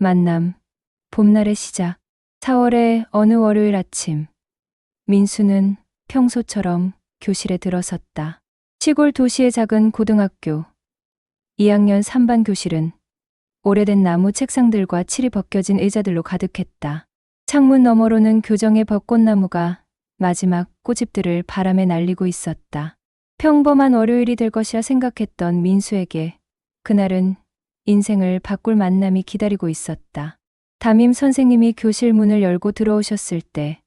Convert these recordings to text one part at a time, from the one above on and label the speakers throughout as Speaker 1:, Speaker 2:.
Speaker 1: 만남, 봄날의 시작. 4월의 어느 월요일 아침, 민수는 평소처럼 교실에 들어섰다. 시골 도시의 작은 고등학교 2학년 3반 교실은 오래된 나무 책상들과 칠이 벗겨진 의자들로 가득했다. 창문 너머로는 교정의 벚꽃나무가 마지막 꽃잎들을 바람에 날리고 있었다. 평범한 월요일이 될 것이라 생각했던 민수에게 그날은 인생을 바꿀 만남이 기다리고 있었다. 담임 선생님이 교실 문을 열고 들어오셨을 때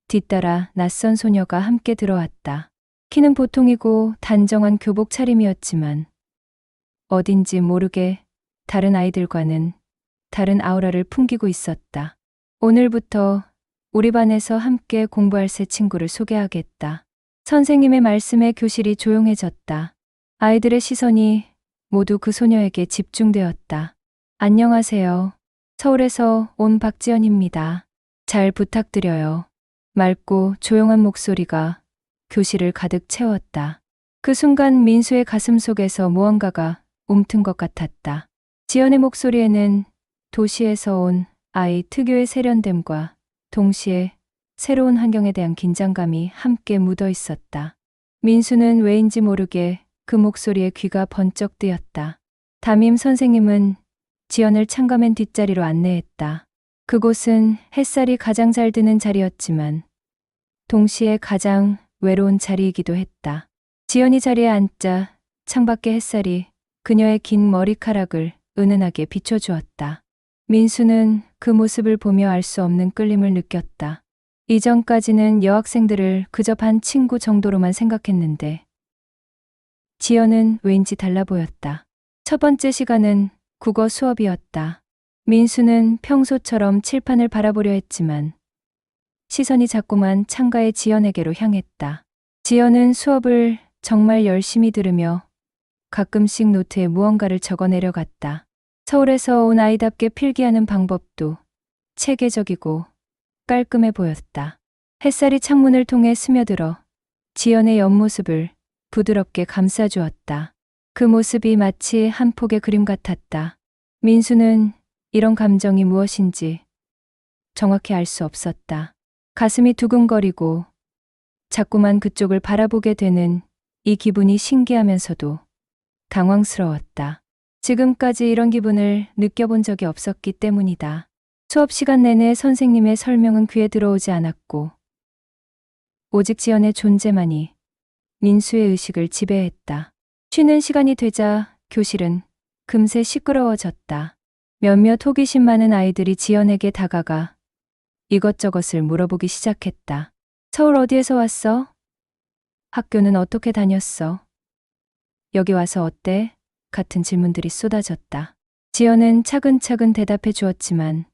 Speaker 1: 뒤따라 낯선 소녀가 함께 들어왔다. 키는 보통이고 단정한 교복 차림이었지만 어딘지 모르게 다른 아이들과는 다른 아우라를 풍기고 있었다. 오늘부터 우리 반에서 함께 공부할 새 친구를 소개하겠다. 선생님의 말씀에 교실이 조용해졌다. 아이들의 시선이 모두 그 소녀에게 집중되었다. 안녕하세요. 서울에서 온 박지연입니다. 잘 부탁드려요. 맑고 조용한 목소리가 교실을 가득 채웠다. 그 순간 민수의 가슴 속에서 무언가가 움튼 것 같았다. 지연의 목소리에는 도시에서 온 아이 특유의 세련됨과 동시에 새로운 환경에 대한 긴장감이 함께 묻어 있었다. 민수는 왜인지 모르게 그 목소리에 귀가 번쩍 뜨였다. 담임 선생님은 지연을 창가맨 뒷자리로 안내했다. 그곳은 햇살이 가장 잘 드는 자리였지만 동시에 가장 외로운 자리이기도 했다. 지연이 자리에 앉자 창밖의 햇살이 그녀의 긴 머리카락을 은은하게 비춰주었다. 민수는 그 모습을 보며 알 수 없는 끌림을 느꼈다. 이전까지는 여학생들을 그저 반 친구 정도로만 생각했는데 지연은 왠지 달라 보였다. 첫 번째 시간은 국어 수업이었다. 민수는 평소처럼 칠판을 바라보려 했지만 시선이 자꾸만 창가의 지연에게로 향했다. 지연은 수업을 정말 열심히 들으며 가끔씩 노트에 무언가를 적어 내려갔다. 서울에서 온 아이답게 필기하는 방법도 체계적이고 깔끔해 보였다. 햇살이 창문을 통해 스며들어 지연의 옆모습을 부드럽게 감싸주었다. 그 모습이 마치 한 폭의 그림 같았다. 민수는 이런 감정이 무엇인지 정확히 알 수 없었다. 가슴이 두근거리고 자꾸만 그쪽을 바라보게 되는 이 기분이 신기하면서도 당황스러웠다. 지금까지 이런 기분을 느껴본 적이 없었기 때문이다. 수업 시간 내내 선생님의 설명은 귀에 들어오지 않았고 오직 지연의 존재만이 민수의 의식을 지배했다. 쉬는 시간이 되자 교실은 금세 시끄러워졌다. 몇몇 호기심 많은 아이들이 지연에게 다가가 이것저것을 물어보기 시작했다. 서울 어디에서 왔어? 학교는 어떻게 다녔어? 여기 와서 어때? 같은 질문들이 쏟아졌다. 지연은 차근차근 대답해 주었지만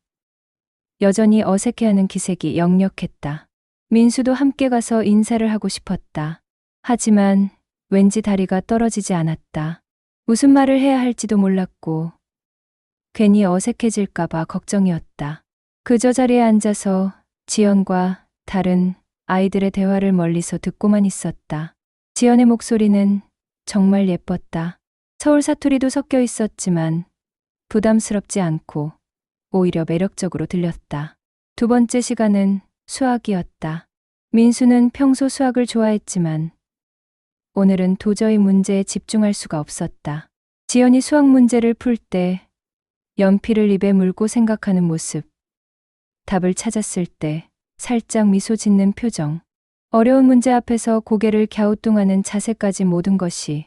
Speaker 1: 여전히 어색해하는 기색이 역력했다. 민수도 함께 가서 인사를 하고 싶었다. 하지만 왠지 다리가 떨어지지 않았다. 무슨 말을 해야 할지도 몰랐고 괜히 어색해질까봐 걱정이었다. 그저 자리에 앉아서 지연과 다른 아이들의 대화를 멀리서 듣고만 있었다. 지연의 목소리는 정말 예뻤다. 서울 사투리도 섞여 있었지만 부담스럽지 않고 오히려 매력적으로 들렸다. 두 번째 시간은 수학이었다. 민수는 평소 수학을 좋아했지만 오늘은 도저히 문제에 집중할 수가 없었다. 지연이 수학 문제를 풀 때 연필을 입에 물고 생각하는 모습, 답을 찾았을 때 살짝 미소 짓는 표정, 어려운 문제 앞에서 고개를 갸우뚱하는 자세까지 모든 것이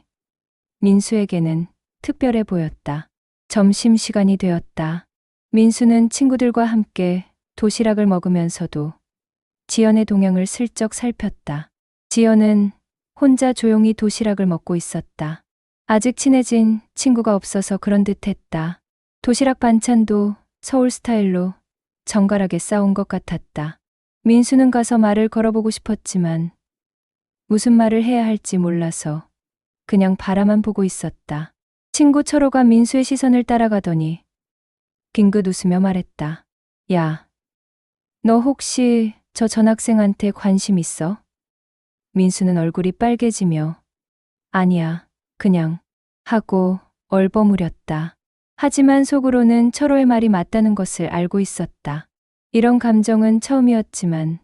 Speaker 1: 민수에게는 특별해 보였다. 점심시간이 되었다. 민수는 친구들과 함께 도시락을 먹으면서도 지연의 동향을 슬쩍 살폈다. 지연은 혼자 조용히 도시락을 먹고 있었다. 아직 친해진 친구가 없어서 그런 듯했다. 도시락 반찬도 서울 스타일로 정갈하게 싸온 것 같았다. 민수는 가서 말을 걸어보고 싶었지만 무슨 말을 해야 할지 몰라서 그냥 바라만 보고 있었다. 친구 철호가 민수의 시선을 따라가더니 빙긋 웃으며 말했다. 야, 너 혹시 저 전학생한테 관심 있어? 민수는 얼굴이 빨개지며 아니야, 그냥 하고 얼버무렸다. 하지만 속으로는 철호의 말이 맞다는 것을 알고 있었다. 이런 감정은 처음이었지만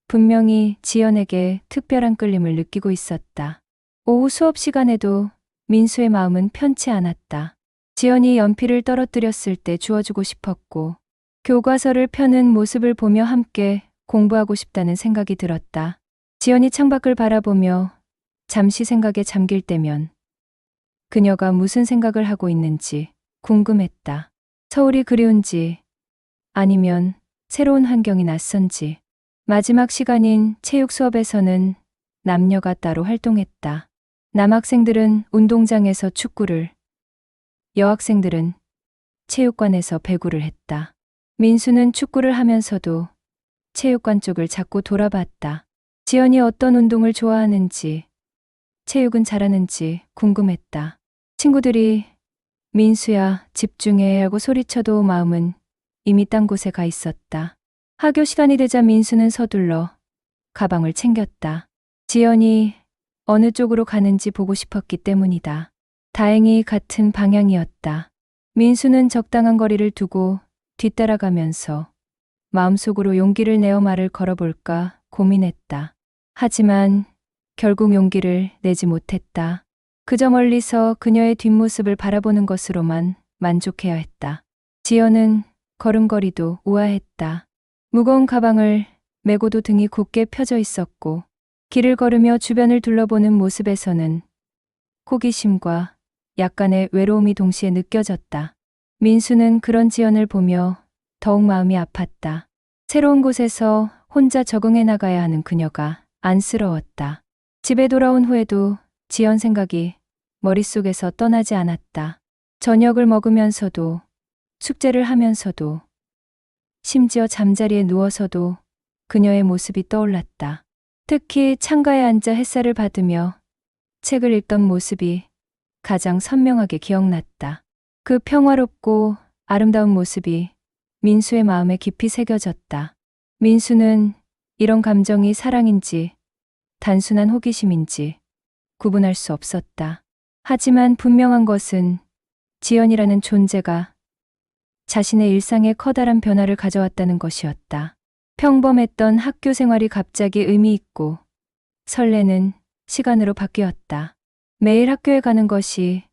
Speaker 1: 분명히 지연에게 특별한 끌림을 느끼고 있었다. 오후 수업 시간에도 민수의 마음은 편치 않았다. 지연이 연필을 떨어뜨렸을 때 주워주고 싶었고 교과서를 펴는 모습을 보며 함께 공부하고 싶다는 생각이 들었다. 지연이 창밖을 바라보며 잠시 생각에 잠길 때면 그녀가 무슨 생각을 하고 있는지 궁금했다. 서울이 그리운지 아니면 새로운 환경이 낯선지. 마지막 시간인 체육 수업에서는 남녀가 따로 활동했다. 남학생들은 운동장에서 축구를, 여학생들은 체육관에서 배구를 했다. 민수는 축구를 하면서도 체육관 쪽을 자꾸 돌아봤다. 지연이 어떤 운동을 좋아하는지, 체육은 잘하는지 궁금했다. 친구들이 민수야 집중해 하고 소리쳐도 마음은 이미 딴 곳에 가 있었다. 학교 시간이 되자 민수는 서둘러 가방을 챙겼다. 지연이 어느 쪽으로 가는지 보고 싶었기 때문이다. 다행히 같은 방향이었다. 민수는 적당한 거리를 두고 뒤따라가면서 마음속으로 용기를 내어 말을 걸어볼까 고민했다. 하지만 결국 용기를 내지 못했다. 그저 멀리서 그녀의 뒷모습을 바라보는 것으로만 만족해야 했다. 지연은 걸음걸이도 우아했다. 무거운 가방을 메고도 등이 곧게 펴져 있었고 길을 걸으며 주변을 둘러보는 모습에서는 호기심과 약간의 외로움이 동시에 느껴졌다. 민수는 그런 지연을 보며 더욱 마음이 아팠다. 새로운 곳에서 혼자 적응해 나가야 하는 그녀가 안쓰러웠다. 집에 돌아온 후에도 지연 생각이 머릿속에서 떠나지 않았다. 저녁을 먹으면서도 숙제를 하면서도 심지어 잠자리에 누워서도 그녀의 모습이 떠올랐다. 특히 창가에 앉아 햇살을 받으며 책을 읽던 모습이 가장 선명하게 기억났다. 그 평화롭고 아름다운 모습이 민수의 마음에 깊이 새겨졌다. 민수는 이런 감정이 사랑인지 단순한 호기심인지 구분할 수 없었다. 하지만 분명한 것은 지연이라는 존재가 자신의 일상에 커다란 변화를 가져왔다는 것이었다. 평범했던 학교 생활이 갑자기 의미 있고 설레는 시간으로 바뀌었다. 매일 학교에 가는 것이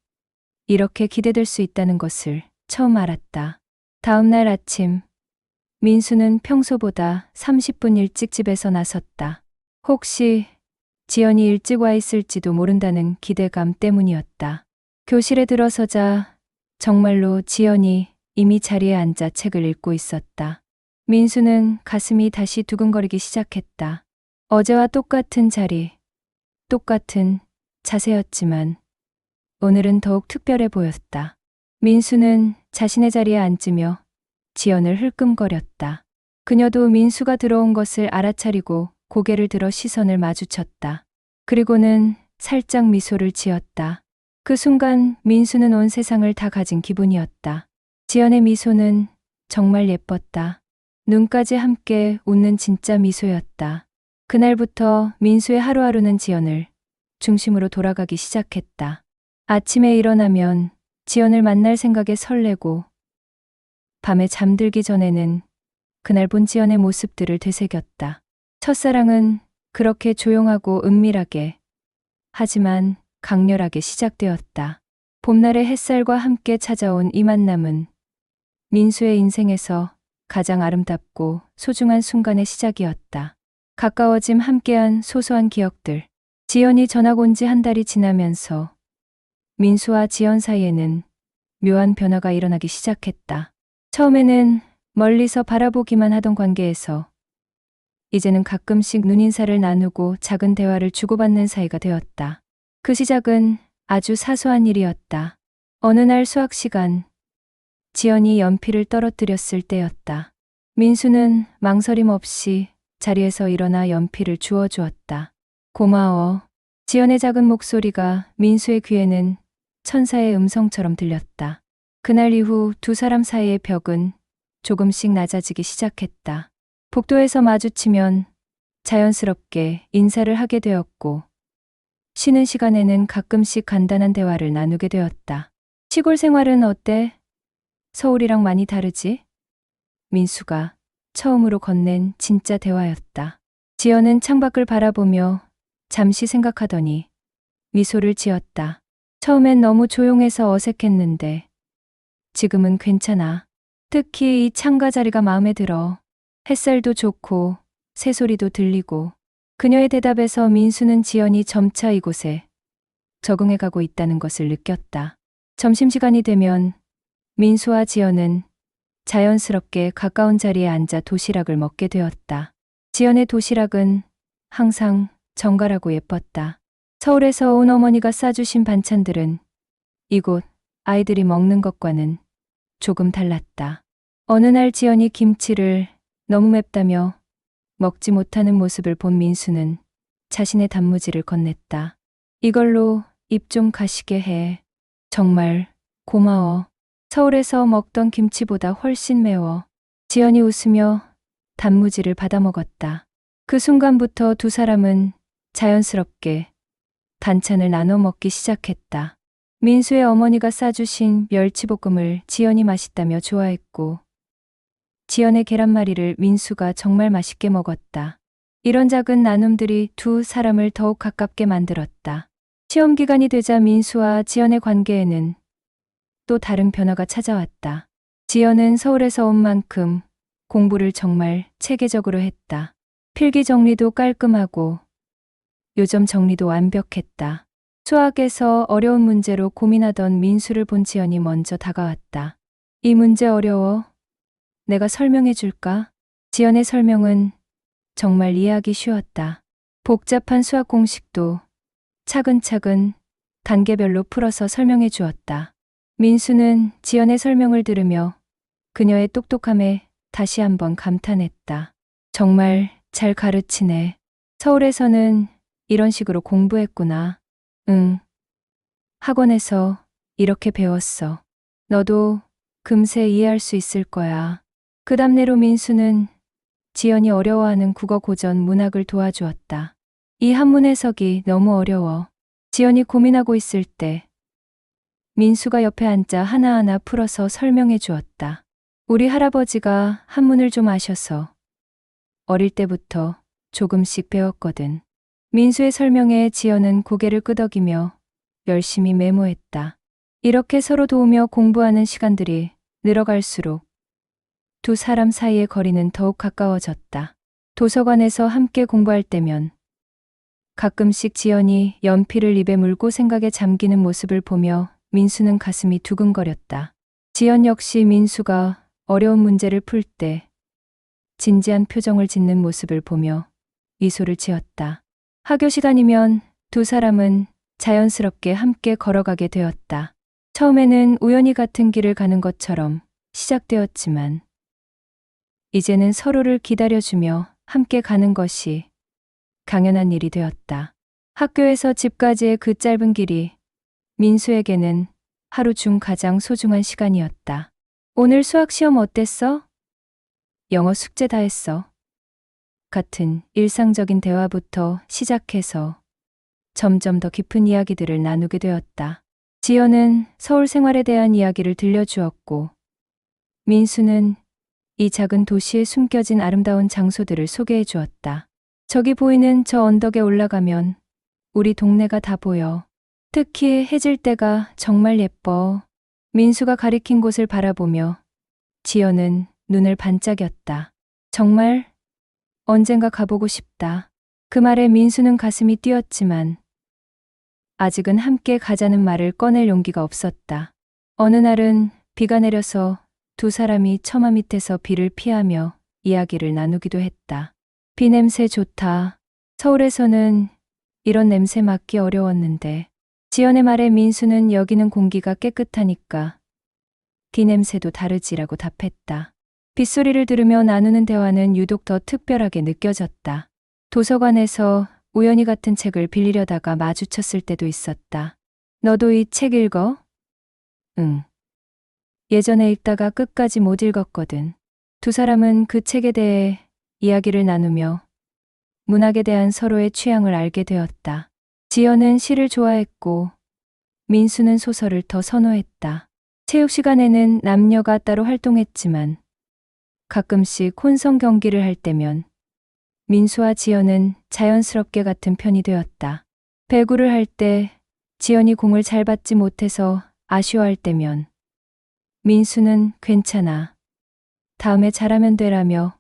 Speaker 1: 이렇게 기대될 수 있다는 것을 처음 알았다. 다음 날 아침, 민수는 평소보다 30분 일찍 집에서 나섰다. 혹시 지연이 일찍 와 있을지도 모른다는 기대감 때문이었다. 교실에 들어서자 정말로 지연이 이미 자리에 앉아 책을 읽고 있었다. 민수는 가슴이 다시 두근거리기 시작했다. 어제와 똑같은 자리, 똑같은 자세였지만 오늘은 더욱 특별해 보였다. 민수는 자신의 자리에 앉으며 지연을 흘끔거렸다. 그녀도 민수가 들어온 것을 알아차리고 고개를 들어 시선을 마주쳤다. 그리고는 살짝 미소를 지었다. 그 순간 민수는 온 세상을 다 가진 기분이었다. 지연의 미소는 정말 예뻤다. 눈까지 함께 웃는 진짜 미소였다. 그날부터 민수의 하루하루는 지연을 중심으로 돌아가기 시작했다. 아침에 일어나면 지연을 만날 생각에 설레고 밤에 잠들기 전에는 그날 본 지연의 모습들을 되새겼다. 첫사랑은 그렇게 조용하고 은밀하게 하지만 강렬하게 시작되었다. 봄날의 햇살과 함께 찾아온 이 만남은 민수의 인생에서 가장 아름답고 소중한 순간의 시작이었다. 가까워짐 함께한 소소한 기억들. 지연이 전학 온 지 한 달이 지나면서 민수와 지연 사이에는 묘한 변화가 일어나기 시작했다. 처음에는 멀리서 바라보기만 하던 관계에서 이제는 가끔씩 눈인사를 나누고 작은 대화를 주고받는 사이가 되었다. 그 시작은 아주 사소한 일이었다. 어느 날 수학 시간, 지연이 연필을 떨어뜨렸을 때였다. 민수는 망설임 없이 자리에서 일어나 연필을 주워주었다. 고마워. 지연의 작은 목소리가 민수의 귀에는 천사의 음성처럼 들렸다. 그날 이후 두 사람 사이의 벽은 조금씩 낮아지기 시작했다. 복도에서 마주치면 자연스럽게 인사를 하게 되었고 쉬는 시간에는 가끔씩 간단한 대화를 나누게 되었다. 시골 생활은 어때? 서울이랑 많이 다르지? 민수가 처음으로 건넨 진짜 대화였다. 지연은 창밖을 바라보며 잠시 생각하더니 미소를 지었다. 처음엔 너무 조용해서 어색했는데 지금은 괜찮아. 특히 이 창가 자리가 마음에 들어. 햇살도 좋고 새소리도 들리고. 그녀의 대답에서 민수는 지연이 점차 이곳에 적응해가고 있다는 것을 느꼈다. 점심시간이 되면 민수와 지연은 자연스럽게 가까운 자리에 앉아 도시락을 먹게 되었다. 지연의 도시락은 항상 정갈하고 예뻤다. 서울에서 온 어머니가 싸주신 반찬들은 이곳 아이들이 먹는 것과는 조금 달랐다. 어느 날 지연이 김치를 너무 맵다며 먹지 못하는 모습을 본 민수는 자신의 단무지를 건넸다. 이걸로 입 좀 가시게 해. 정말 고마워. 서울에서 먹던 김치보다 훨씬 매워. 지연이 웃으며 단무지를 받아 먹었다. 그 순간부터 두 사람은 자연스럽게 반찬을 나눠 먹기 시작했다. 민수의 어머니가 싸주신 멸치볶음을 지연이 맛있다며 좋아했고, 지연의 계란말이를 민수가 정말 맛있게 먹었다. 이런 작은 나눔들이 두 사람을 더욱 가깝게 만들었다. 시험 기간이 되자 민수와 지연의 관계에는 또 다른 변화가 찾아왔다. 지연은 서울에서 온 만큼 공부를 정말 체계적으로 했다. 필기 정리도 깔끔하고 요점 정리도 완벽했다. 수학에서 어려운 문제로 고민하던 민수를 본 지연이 먼저 다가왔다. 이 문제 어려워. 내가 설명해 줄까? 지연의 설명은 정말 이해하기 쉬웠다. 복잡한 수학 공식도 차근차근 단계별로 풀어서 설명해 주었다. 민수는 지연의 설명을 들으며 그녀의 똑똑함에 다시 한번 감탄했다. 정말 잘 가르치네. 서울에서는 이런 식으로 공부했구나. 응. 학원에서 이렇게 배웠어. 너도 금세 이해할 수 있을 거야. 그 답례로 민수는 지연이 어려워하는 국어 고전 문학을 도와주었다. 이 한문 해석이 너무 어려워. 지연이 고민하고 있을 때 민수가 옆에 앉아 하나하나 풀어서 설명해 주었다. 우리 할아버지가 한문을 좀 아셔서 어릴 때부터 조금씩 배웠거든. 민수의 설명에 지연은 고개를 끄덕이며 열심히 메모했다. 이렇게 서로 도우며 공부하는 시간들이 늘어갈수록 두 사람 사이의 거리는 더욱 가까워졌다. 도서관에서 함께 공부할 때면 가끔씩 지연이 연필을 입에 물고 생각에 잠기는 모습을 보며 민수는 가슴이 두근거렸다. 지연 역시 민수가 어려운 문제를 풀 때 진지한 표정을 짓는 모습을 보며 미소를 지었다. 학교 시간이면 두 사람은 자연스럽게 함께 걸어가게 되었다. 처음에는 우연히 같은 길을 가는 것처럼 시작되었지만 이제는 서로를 기다려주며 함께 가는 것이 당연한 일이 되었다. 학교에서 집까지의 그 짧은 길이 민수에게는 하루 중 가장 소중한 시간이었다. 오늘 수학 시험 어땠어? 영어 숙제 다 했어. 같은 일상적인 대화부터 시작해서 점점 더 깊은 이야기들을 나누게 되었다. 지연은 서울 생활에 대한 이야기를 들려주었고, 민수는 이 작은 도시에 숨겨진 아름다운 장소들을 소개해 주었다. 저기 보이는 저 언덕에 올라가면 우리 동네가 다 보여. 특히 해질 때가 정말 예뻐. 민수가 가리킨 곳을 바라보며 지연은 눈을 반짝였다. 정말 언젠가 가보고 싶다. 그 말에 민수는 가슴이 뛰었지만 아직은 함께 가자는 말을 꺼낼 용기가 없었다. 어느 날은 비가 내려서 두 사람이 처마 밑에서 비를 피하며 이야기를 나누기도 했다. 비 냄새 좋다. 서울에서는 이런 냄새 맡기 어려웠는데. 지연의 말에 민수는 여기는 공기가 깨끗하니까 비 냄새도 다르지라고 답했다. 빗소리를 들으며 나누는 대화는 유독 더 특별하게 느껴졌다. 도서관에서 우연히 같은 책을 빌리려다가 마주쳤을 때도 있었다. 너도 이 책 읽어? 응. 예전에 읽다가 끝까지 못 읽었거든. 두 사람은 그 책에 대해 이야기를 나누며 문학에 대한 서로의 취향을 알게 되었다. 지연은 시를 좋아했고 민수는 소설을 더 선호했다. 체육 시간에는 남녀가 따로 활동했지만 가끔씩 혼성 경기를 할 때면 민수와 지연은 자연스럽게 같은 편이 되었다. 배구를 할 때 지연이 공을 잘 받지 못해서 아쉬워할 때면 민수는 괜찮아. 다음에 잘하면 되라며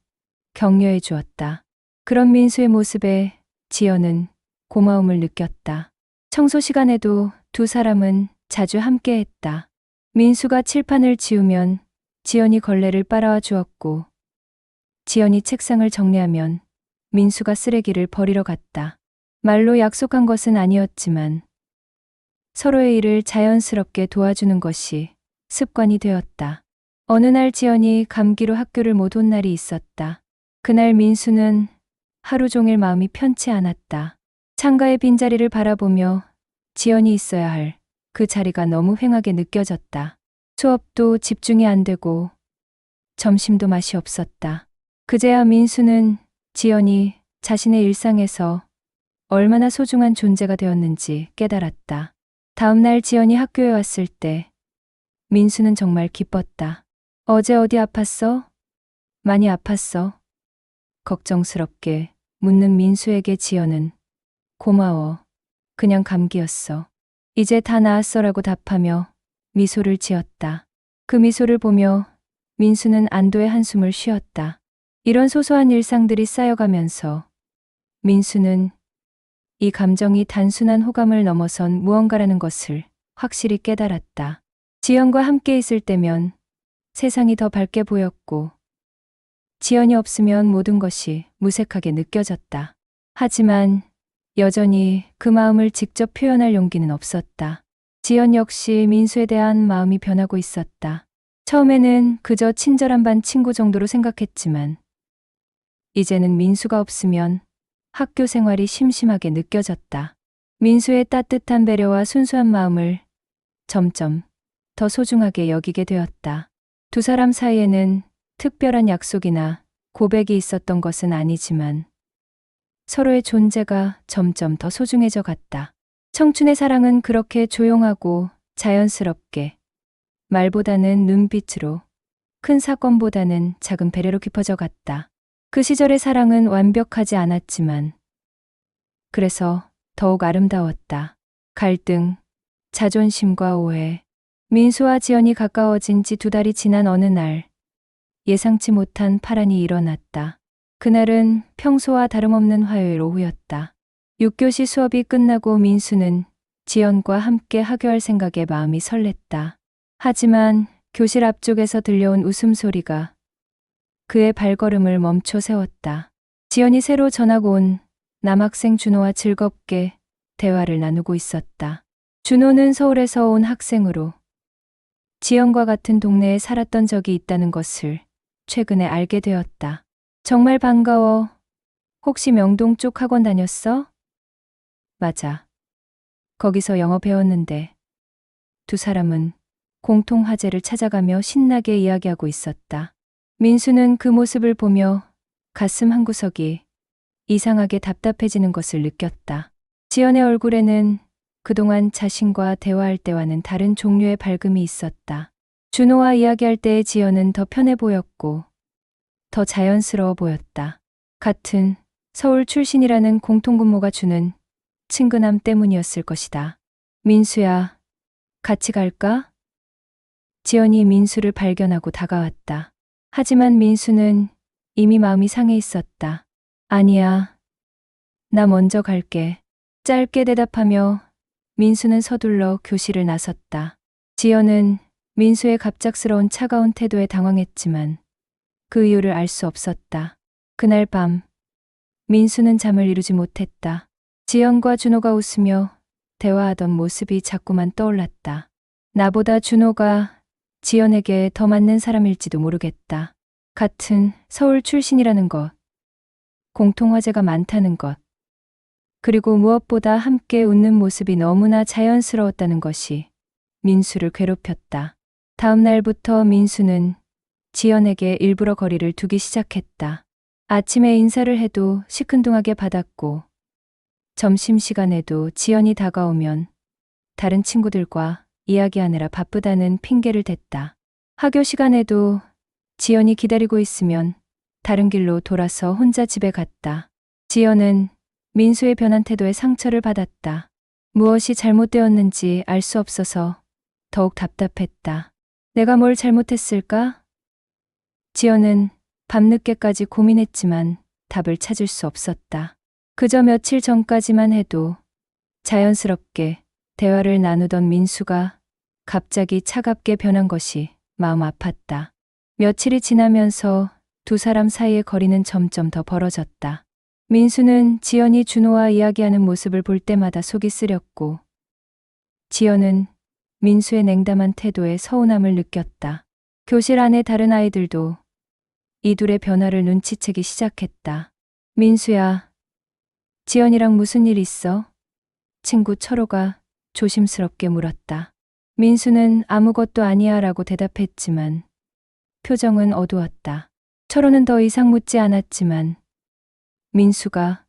Speaker 1: 격려해 주었다. 그런 민수의 모습에 지연은 고마움을 느꼈다. 청소 시간에도 두 사람은 자주 함께 했다. 민수가 칠판을 치우면 지연이 걸레를 빨아와 주었고, 지연이 책상을 정리하면 민수가 쓰레기를 버리러 갔다. 말로 약속한 것은 아니었지만 서로의 일을 자연스럽게 도와주는 것이 습관이 되었다. 어느 날 지연이 감기로 학교를 못 온 날이 있었다. 그날 민수는 하루 종일 마음이 편치 않았다. 창가의 빈자리를 바라보며 지연이 있어야 할 그 자리가 너무 휑하게 느껴졌다. 수업도 집중이 안 되고 점심도 맛이 없었다. 그제야 민수는 지연이 자신의 일상에서 얼마나 소중한 존재가 되었는지 깨달았다. 다음 날 지연이 학교에 왔을 때 민수는 정말 기뻤다. 어제 어디 아팠어? 많이 아팠어? 걱정스럽게 묻는 민수에게 지연은 고마워. 그냥 감기였어. 이제 다 나았어라고 답하며 미소를 지었다. 그 미소를 보며 민수는 안도의 한숨을 쉬었다. 이런 소소한 일상들이 쌓여가면서 민수는 이 감정이 단순한 호감을 넘어선 무언가라는 것을 확실히 깨달았다. 지연과 함께 있을 때면 세상이 더 밝게 보였고, 지연이 없으면 모든 것이 무색하게 느껴졌다. 하지만 여전히 그 마음을 직접 표현할 용기는 없었다. 지연 역시 민수에 대한 마음이 변하고 있었다. 처음에는 그저 친절한 반 친구 정도로 생각했지만 이제는 민수가 없으면 학교 생활이 심심하게 느껴졌다. 민수의 따뜻한 배려와 순수한 마음을 점점 더 소중하게 여기게 되었다. 두 사람 사이에는 특별한 약속이나 고백이 있었던 것은 아니지만 서로의 존재가 점점 더 소중해져 갔다. 청춘의 사랑은 그렇게 조용하고 자연스럽게, 말보다는 눈빛으로, 큰 사건보다는 작은 배려로 깊어져 갔다. 그 시절의 사랑은 완벽하지 않았지만 그래서 더욱 아름다웠다. 갈등, 자존심과 오해, 민수와 지연이 가까워진 지 2달이 지난 어느 날 예상치 못한 파란이 일어났다. 그날은 평소와 다름없는 화요일 오후였다. 6교시 수업이 끝나고 민수는 지연과 함께 하교할 생각에 마음이 설렜다. 하지만 교실 앞쪽에서 들려온 웃음소리가 그의 발걸음을 멈춰 세웠다. 지연이 새로 전학 온 남학생 준호와 즐겁게 대화를 나누고 있었다. 준호는 서울에서 온 학생으로 지연과 같은 동네에 살았던 적이 있다는 것을 최근에 알게 되었다. 정말 반가워. 혹시 명동 쪽 학원 다녔어? 맞아. 거기서 영어 배웠는데. 두 사람은 공통 화제를 찾아가며 신나게 이야기하고 있었다. 민수는 그 모습을 보며 가슴 한구석이 이상하게 답답해지는 것을 느꼈다. 지연의 얼굴에는 그동안 자신과 대화할 때와는 다른 종류의 밝음이 있었다. 준호와 이야기할 때의 지연은 더 편해 보였고 더 자연스러워 보였다. 같은 서울 출신이라는 공통분모가 주는 친근함 때문이었을 것이다. 민수야, 같이 갈까? 지연이 민수를 발견하고 다가왔다. 하지만 민수는 이미 마음이 상해 있었다. 아니야. 나 먼저 갈게. 짧게 대답하며 민수는 서둘러 교실을 나섰다. 지연은 민수의 갑작스러운 차가운 태도에 당황했지만 그 이유를 알 수 없었다. 그날 밤 민수는 잠을 이루지 못했다. 지연과 준호가 웃으며 대화하던 모습이 자꾸만 떠올랐다. 나보다 준호가 지연에게 더 맞는 사람일지도 모르겠다. 같은 서울 출신이라는 것, 공통화제가 많다는 것, 그리고 무엇보다 함께 웃는 모습이 너무나 자연스러웠다는 것이 민수를 괴롭혔다. 다음 날부터 민수는 지연에게 일부러 거리를 두기 시작했다. 아침에 인사를 해도 시큰둥하게 받았고, 점심시간에도 지연이 다가오면 다른 친구들과 이야기하느라 바쁘다는 핑계를 댔다. 학교 시간에도 지연이 기다리고 있으면 다른 길로 돌아서 혼자 집에 갔다. 지연은 민수의 변한 태도에 상처를 받았다. 무엇이 잘못되었는지 알 수 없어서 더욱 답답했다. 내가 뭘 잘못했을까? 지연은 밤늦게까지 고민했지만 답을 찾을 수 없었다. 그저 며칠 전까지만 해도 자연스럽게 대화를 나누던 민수가 갑자기 차갑게 변한 것이 마음 아팠다. 며칠이 지나면서 두 사람 사이의 거리는 점점 더 벌어졌다. 민수는 지연이 준호와 이야기하는 모습을 볼 때마다 속이 쓰렸고, 지연은 민수의 냉담한 태도에 서운함을 느꼈다. 교실 안의 다른 아이들도 이 둘의 변화를 눈치채기 시작했다. 민수야, 지연이랑 무슨 일 있어? 친구 철호가 조심스럽게 물었다. 민수는 아무것도 아니야 라고 대답했지만 표정은 어두웠다. 철호는 더 이상 묻지 않았지만 민수가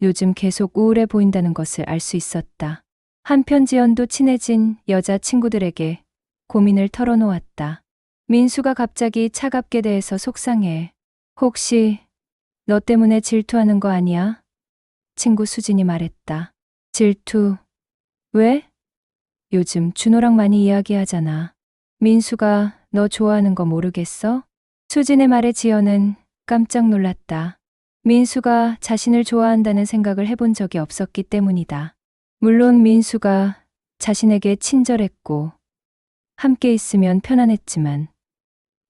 Speaker 1: 요즘 계속 우울해 보인다는 것을 알 수 있었다. 한편 지연도 친해진 여자 친구들에게 고민을 털어놓았다. 민수가 갑자기 차갑게 대해서 속상해. 혹시 너 때문에 질투하는 거 아니야? 친구 수진이 말했다. 질투? 왜? 요즘 준호랑 많이 이야기하잖아. 민수가 너 좋아하는 거 모르겠어? 수진의 말에 지연은 깜짝 놀랐다. 민수가 자신을 좋아한다는 생각을 해본 적이 없었기 때문이다. 물론 민수가 자신에게 친절했고 함께 있으면 편안했지만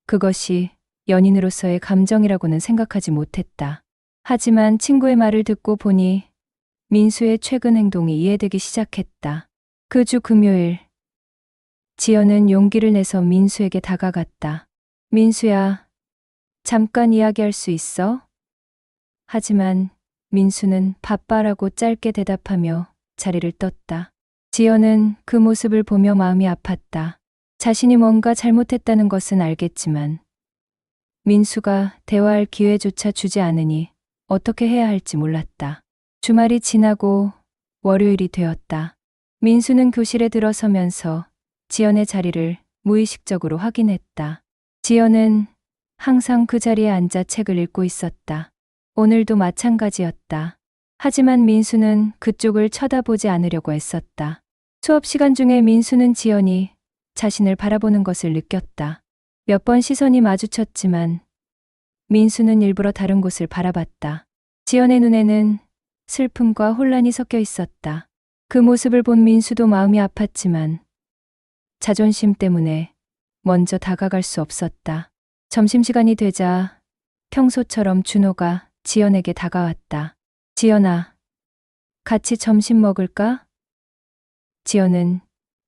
Speaker 1: 그것이 연인으로서의 감정이라고는 생각하지 못했다. 하지만 친구의 말을 듣고 보니 민수의 최근 행동이 이해되기 시작했다. 그 주 금요일, 지연은 용기를 내서 민수에게 다가갔다. 민수야, 잠깐 이야기할 수 있어? 하지만 민수는 바빠라고 짧게 대답하며 자리를 떴다. 지연은 그 모습을 보며 마음이 아팠다. 자신이 뭔가 잘못했다는 것은 알겠지만 민수가 대화할 기회조차 주지 않으니 어떻게 해야 할지 몰랐다. 주말이 지나고 월요일이 되었다. 민수는 교실에 들어서면서 지연의 자리를 무의식적으로 확인했다. 지연은 항상 그 자리에 앉아 책을 읽고 있었다. 오늘도 마찬가지였다. 하지만 민수는 그쪽을 쳐다보지 않으려고 애썼다. 수업 시간 중에 민수는 지연이 자신을 바라보는 것을 느꼈다. 몇 번 시선이 마주쳤지만 민수는 일부러 다른 곳을 바라봤다. 지연의 눈에는 슬픔과 혼란이 섞여 있었다. 그 모습을 본 민수도 마음이 아팠지만 자존심 때문에 먼저 다가갈 수 없었다. 점심시간이 되자 평소처럼 준호가 지연에게 다가왔다. 지연아, 같이 점심 먹을까? 지연은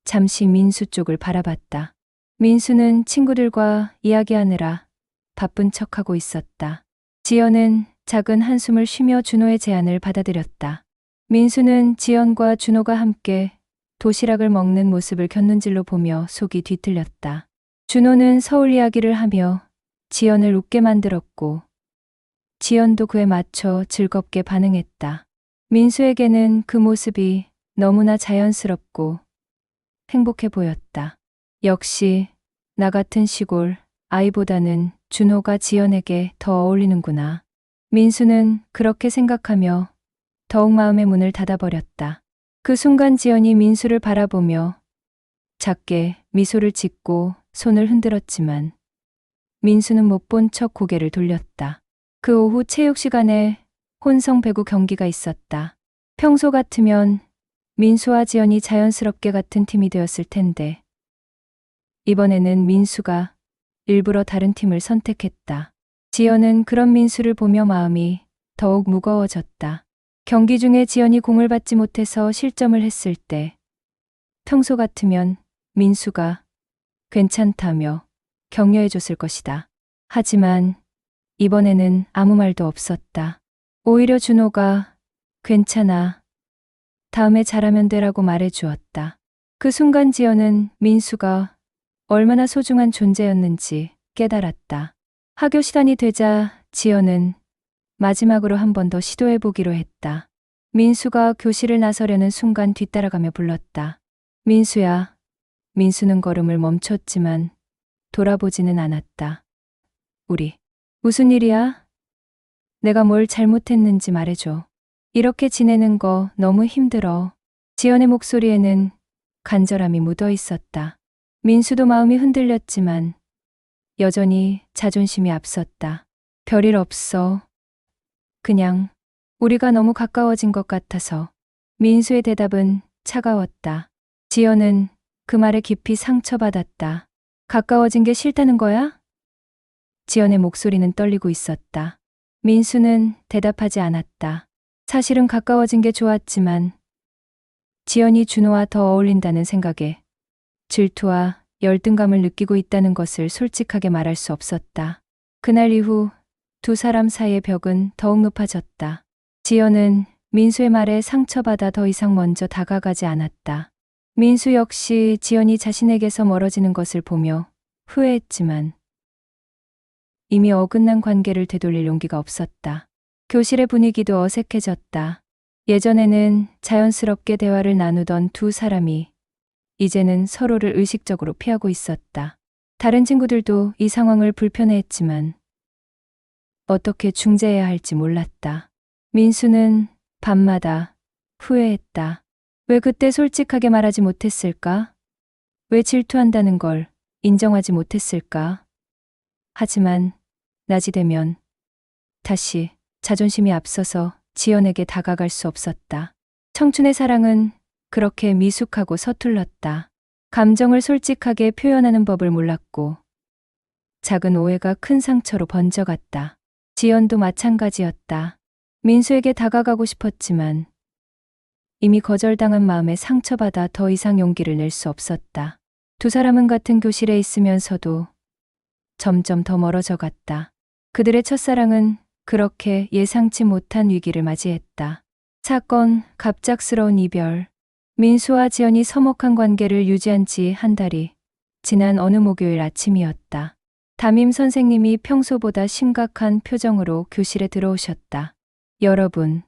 Speaker 1: 잠시 민수 쪽을 바라봤다. 민수는 친구들과 이야기하느라 바쁜 척하고 있었다. 지연은 작은 한숨을 쉬며 준호의 제안을 받아들였다. 민수는 지연과 준호가 함께 도시락을 먹는 모습을 곁눈질로 보며 속이 뒤틀렸다. 준호는 서울 이야기를 하며 지연을 웃게 만들었고 지연도 그에 맞춰 즐겁게 반응했다. 민수에게는 그 모습이 너무나 자연스럽고 행복해 보였다. 역시 나 같은 시골 아이보다는 준호가 지연에게 더 어울리는구나. 민수는 그렇게 생각하며 더욱 마음의 문을 닫아버렸다. 그 순간 지연이 민수를 바라보며 작게 미소를 짓고 손을 흔들었지만 민수는 못 본 척 고개를 돌렸다. 그 오후 체육 시간에 혼성 배구 경기가 있었다. 평소 같으면 민수와 지연이 자연스럽게 같은 팀이 되었을 텐데 이번에는 민수가 일부러 다른 팀을 선택했다. 지연은 그런 민수를 보며 마음이 더욱 무거워졌다. 경기 중에 지연이 공을 받지 못해서 실점을 했을 때 평소 같으면 민수가 괜찮다며 격려해줬을 것이다. 하지만 이번에는 아무 말도 없었다. 오히려 준호가 괜찮아. 다음에 잘하면 되라고 말해주었다. 그 순간 지연은 민수가 얼마나 소중한 존재였는지 깨달았다. 학교 시간이 되자 지연은 마지막으로 한 번 더 시도해보기로 했다. 민수가 교실을 나서려는 순간 뒤따라가며 불렀다. 민수야, 민수는 걸음을 멈췄지만 돌아보지는 않았다. 우리, 무슨 일이야? 내가 뭘 잘못했는지 말해줘. 이렇게 지내는 거 너무 힘들어. 지연의 목소리에는 간절함이 묻어 있었다. 민수도 마음이 흔들렸지만 여전히 자존심이 앞섰다. 별일 없어. 그냥 우리가 너무 가까워진 것 같아서. 민수의 대답은 차가웠다. 지연은 그 말에 깊이 상처받았다. 가까워진 게 싫다는 거야? 지연의 목소리는 떨리고 있었다. 민수는 대답하지 않았다. 사실은 가까워진 게 좋았지만 지연이 준호와 더 어울린다는 생각에 질투와 열등감을 느끼고 있다는 것을 솔직하게 말할 수 없었다. 그날 이후 두 사람 사이의 벽은 더욱 높아졌다. 지연은 민수의 말에 상처받아 더 이상 먼저 다가가지 않았다. 민수 역시 지연이 자신에게서 멀어지는 것을 보며 후회했지만 이미 어긋난 관계를 되돌릴 용기가 없었다. 교실의 분위기도 어색해졌다. 예전에는 자연스럽게 대화를 나누던 두 사람이 이제는 서로를 의식적으로 피하고 있었다. 다른 친구들도 이 상황을 불편해했지만 어떻게 중재해야 할지 몰랐다. 민수는 밤마다 후회했다. 왜 그때 솔직하게 말하지 못했을까? 왜 질투한다는 걸 인정하지 못했을까? 하지만 낮이 되면 다시 자존심이 앞서서 지연에게 다가갈 수 없었다. 청춘의 사랑은 그렇게 미숙하고 서툴렀다. 감정을 솔직하게 표현하는 법을 몰랐고 작은 오해가 큰 상처로 번져갔다. 지연도 마찬가지였다. 민수에게 다가가고 싶었지만 이미 거절당한 마음에 상처받아 더 이상 용기를 낼 수 없었다. 두 사람은 같은 교실에 있으면서도 점점 더 멀어져 갔다. 그들의 첫사랑은 그렇게 예상치 못한 위기를 맞이했다. 사건, 갑작스러운 이별. 민수와 지연이 서먹한 관계를 유지한 지 한 달이 지난 어느 목요일 아침이었다. 담임 선생님이 평소보다 심각한 표정으로 교실에 들어오셨다. 여러분,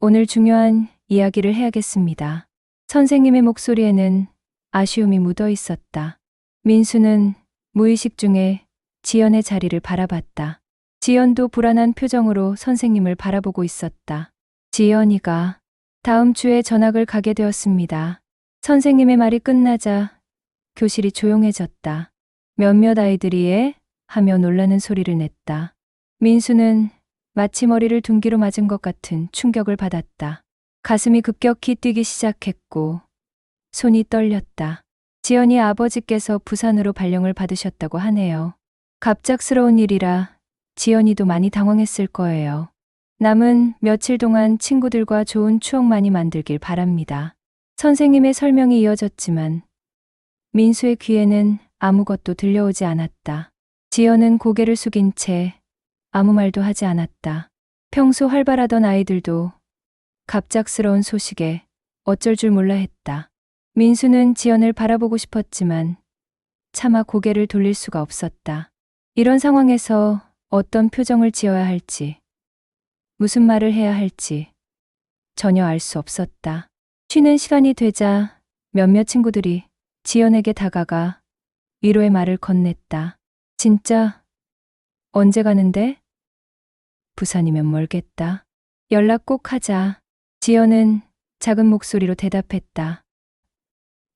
Speaker 1: 오늘 중요한 이야기를 해야겠습니다. 선생님의 목소리에는 아쉬움이 묻어 있었다. 민수는 무의식 중에 지연의 자리를 바라봤다. 지연도 불안한 표정으로 선생님을 바라보고 있었다. 지연이가 다음 주에 전학을 가게 되었습니다. 선생님의 말이 끝나자 교실이 조용해졌다. 몇몇 아이들이 하며 놀라는 소리를 냈다. 민수는 마치 머리를 둔기로 맞은 것 같은 충격을 받았다. 가슴이 급격히 뛰기 시작했고 손이 떨렸다. 지연이 아버지께서 부산으로 발령을 받으셨다고 하네요. 갑작스러운 일이라 지연이도 많이 당황했을 거예요. 남은 며칠 동안 친구들과 좋은 추억만이 만들길 바랍니다. 선생님의 설명이 이어졌지만 민수의 귀에는 아무것도 들려오지 않았다. 지연은 고개를 숙인 채 아무 말도 하지 않았다. 평소 활발하던 아이들도 갑작스러운 소식에 어쩔 줄 몰라 했다. 민수는 지연을 바라보고 싶었지만 차마 고개를 돌릴 수가 없었다. 이런 상황에서 어떤 표정을 지어야 할지, 무슨 말을 해야 할지 전혀 알 수 없었다. 쉬는 시간이 되자 몇몇 친구들이 지연에게 다가가 위로의 말을 건넸다. 진짜? 언제 가는데? 부산이면 멀겠다. 연락 꼭 하자. 지연은 작은 목소리로 대답했다.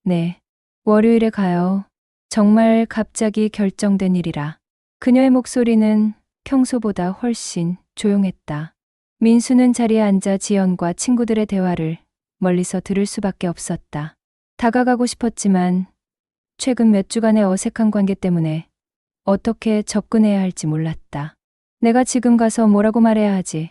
Speaker 1: 네, 월요일에 가요. 정말 갑자기 결정된 일이라. 그녀의 목소리는 평소보다 훨씬 조용했다. 민수는 자리에 앉아 지연과 친구들의 대화를 멀리서 들을 수밖에 없었다. 다가가고 싶었지만 최근 몇 주간의 어색한 관계 때문에 어떻게 접근해야 할지 몰랐다. 내가 지금 가서 뭐라고 말해야 하지?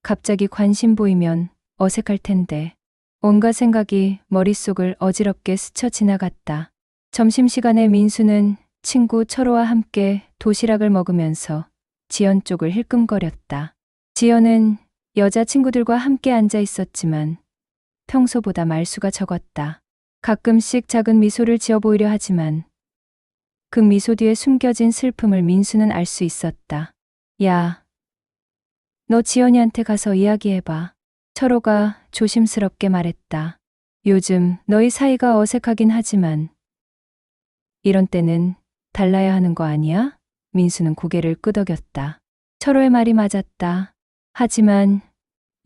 Speaker 1: 갑자기 관심 보이면 어색할 텐데. 온갖 생각이 머릿속을 어지럽게 스쳐 지나갔다. 점심시간에 민수는 친구 철호와 함께 도시락을 먹으면서 지연 쪽을 힐끔거렸다. 지연은 여자친구들과 함께 앉아 있었지만 평소보다 말수가 적었다. 가끔씩 작은 미소를 지어 보이려 하지만 그 미소 뒤에 숨겨진 슬픔을 민수는 알 수 있었다. 야, 너 지연이한테 가서 이야기해봐. 철호가 조심스럽게 말했다. 요즘 너희 사이가 어색하긴 하지만 이런 때는 달라야 하는 거 아니야? 민수는 고개를 끄덕였다. 서로의 말이 맞았다. 하지만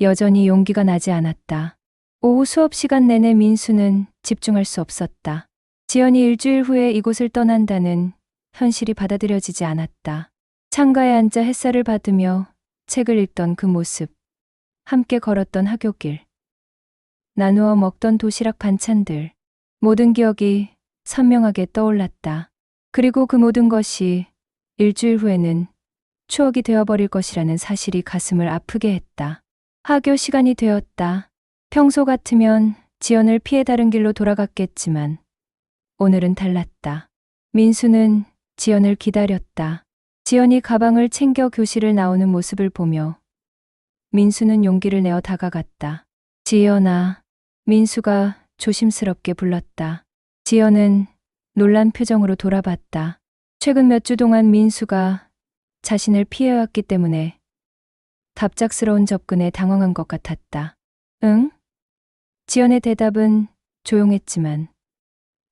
Speaker 1: 여전히 용기가 나지 않았다. 오후 수업 시간 내내 민수는 집중할 수 없었다. 지연이 일주일 후에 이곳을 떠난다는 현실이 받아들여지지 않았다. 창가에 앉아 햇살을 받으며 책을 읽던 그 모습, 함께 걸었던 학교길, 나누어 먹던 도시락 반찬들, 모든 기억이 선명하게 떠올랐다. 그리고 그 모든 것이 일주일 후에는 추억이 되어버릴 것이라는 사실이 가슴을 아프게 했다. 학교 시간이 되었다. 평소 같으면 지연을 피해 다른 길로 돌아갔겠지만 오늘은 달랐다. 민수는 지연을 기다렸다. 지연이 가방을 챙겨 교실을 나오는 모습을 보며 민수는 용기를 내어 다가갔다. 지연아. 민수가 조심스럽게 불렀다. 지연은 놀란 표정으로 돌아봤다. 최근 몇 주 동안 민수가 자신을 피해왔기 때문에 갑작스러운 접근에 당황한 것 같았다. 응? 지연의 대답은 조용했지만